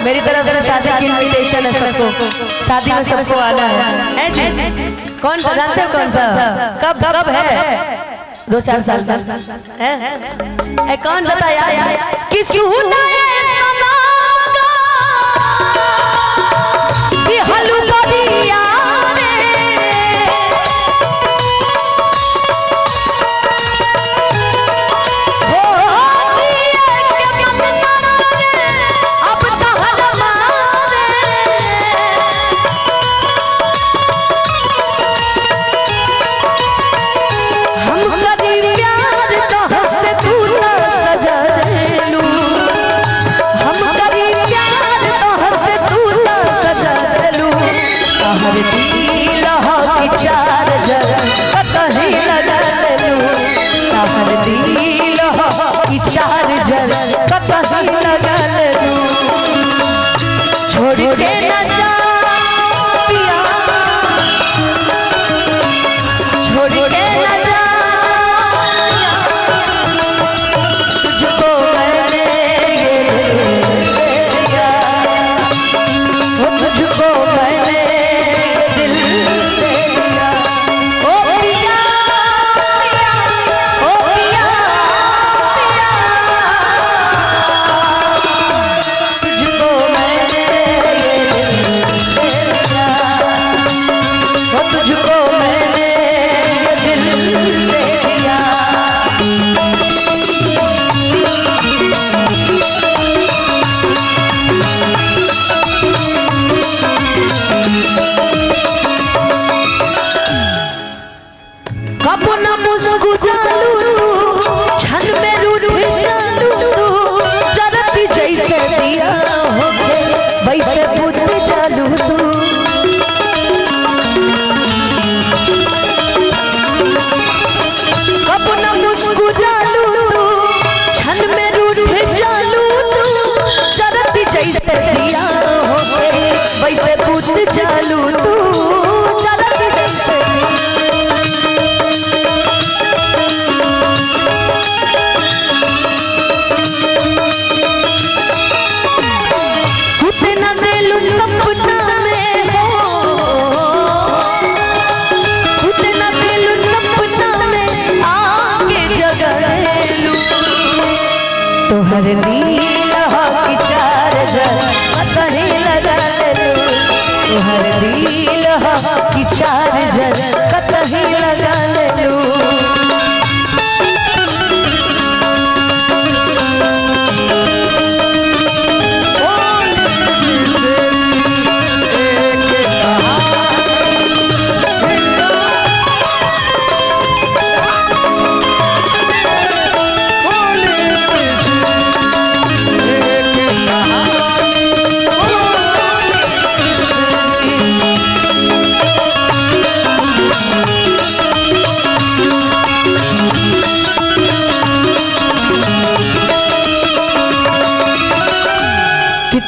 मेरी तरफ से शादी की इनविटेशन है सबको, शादी में सबको आना है। कौन सा जानते हो, कौन सा, कब कब है? 2-4 साल का है। कौन बता यार किसी तोहर दिल की चार्जर कहीं लगा ले, तोहर दिल की चार्जर कहीं लगा ले।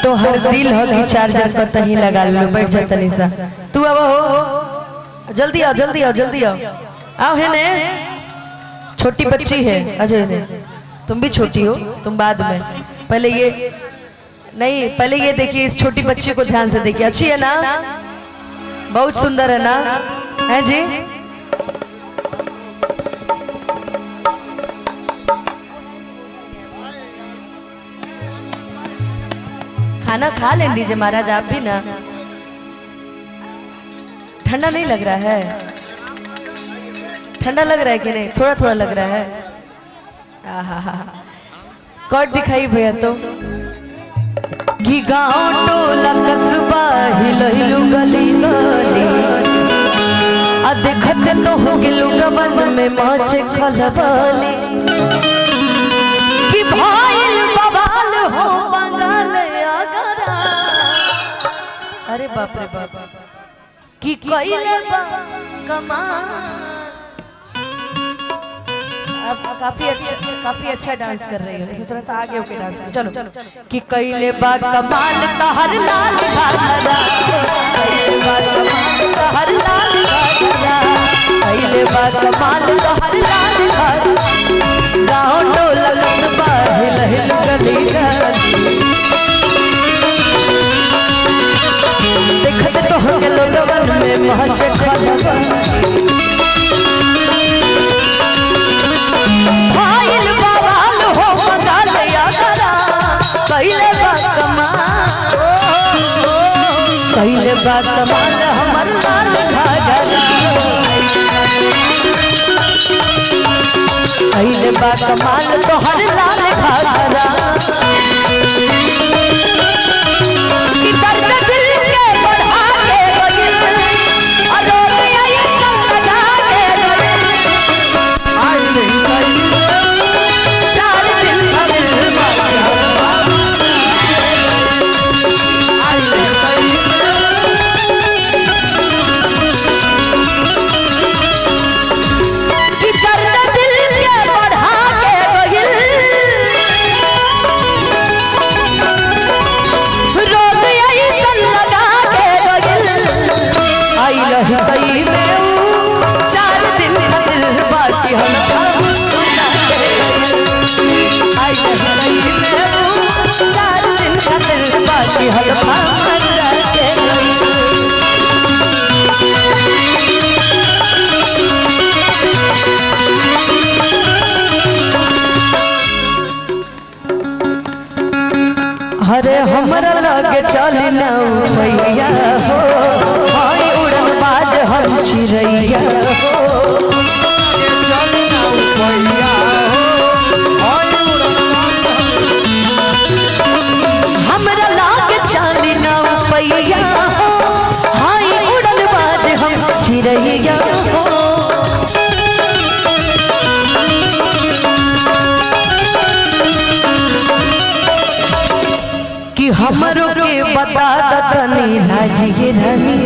तो हर दिल हो कि चार्जर पर तही लगा लो, बैठ जा तनी सा। तू अब हो, जल्दी आओ जल्दी आओ जल्दी आओ, आओ है ने, छोटी बच्ची है अजय ने, तुम भी छोटी हो, तुम बाद में, पहले ये नहीं, पहले ये देखिए, इस छोटी बच्ची को ध्यान से देखिए, अच्छी है ना, बहुत सुंदर है ना, है जी। खाना खा ले लीजिए महाराज, आप भी ना, ठंडा नहीं लग रहा है? ठंडा लग रहा है कि नहीं? थोड़ा थोड़ा लग रहा है। आहा, कॉर्ड दिखाई भैया तो। घी गाँव टोला कस्बा हिल हिलू गली गली, देखते तो हो गिलू गबन में मचे खलबली, कि भाईल बवाल हो बंगाल अगरा, अरे बाप रे बाप, कि कइले बा कमाल। काफी अच्छा डांस कर रही हो, इसे थोड़ा सा आगे होके डांस कर, चलो चलो। कि कइले बा कमाल तहर लाल घाघरा, कइले बा कमाल तहर लाल घाघरा, कइले बा कमाल तहर लाल घाघरा, गाँव टोला कस्बा हिल हिल गली गली। कमाल कइले बा कमाल हमर लाल घाघरा कइले बा कमाल तोहर लाल घाघरा कि दर्द दिल के बढ़ा के गइल अरोरिया ये लगा के गइल आई नहीं गई 4 दिन दिल आई नहीं गई कि दर्द दिल के बढ़ा के गइल रोग ऐसन लगा के गइल आई लही तई में 4 दिन दिल बाकी हम आई लही तई में 4 दिन दिल बाकी हम के गइल हरे हमरा लगे चली न भैया हो हाय उड़न बाज हम चिड़ैया हो चल ना भैया हो आई हमरा लगे चली न भैया हो हाय उड़न बाज हम चिड़ैया हो कि हमरो के बता दतनी लाजिए रानी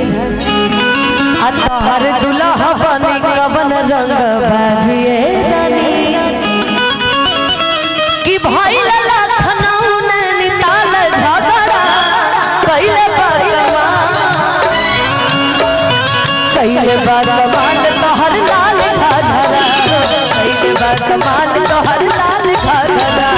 आ तोहर दुल्हा बनी कवन रंग बाजिए रानी कि भइल लखनऊ नैनीताल झगड़ा कइले बा कमाल तोहर लाल घाघरा कइले बा कमाल तोहर लाल घाघरा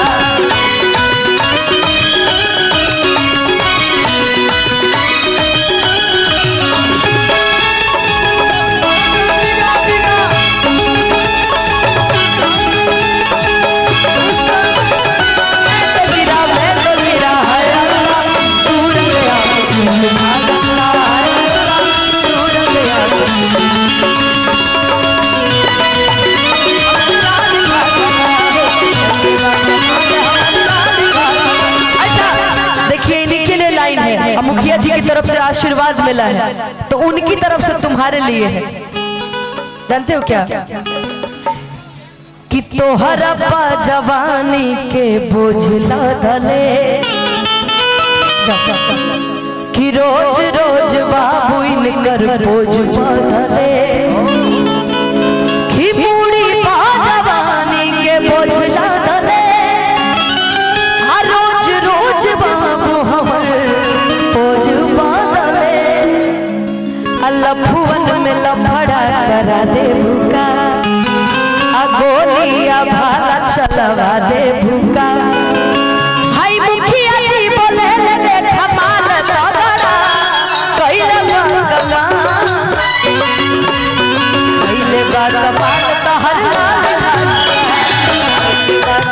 मुखिया जी की तरफ से आशीर्वाद मिला है तो उनकी तरफ से तुम्हारे लिए है जानते हो क्या कि तोहरा पा जवानी के बोझ लदले कि रोज रोज बाबू इनकर बोझ बदले कि बूढ़ी पा जवानी के बोझ लदले रोज रोज बाबू हमर बोझ बदले लफुअन में लफड़ा करा दे भूका गोलिया भाला चलवा दे भूका हाय मुखिया जी बोले देख माल तगड़ा कइले बा कमाल तोहर लाल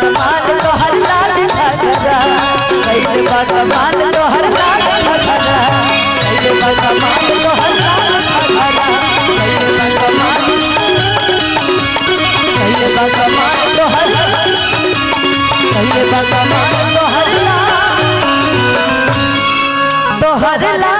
कमाल तोहर लाल घाघरा कइले बा कमाल तोहर लाल घाघरा कइले बा कमाल तोहर लाल घाघरा कइले बा कमाल कइले बा कमाल तोहर कइले बा कमाल तोहर लाल घाघरा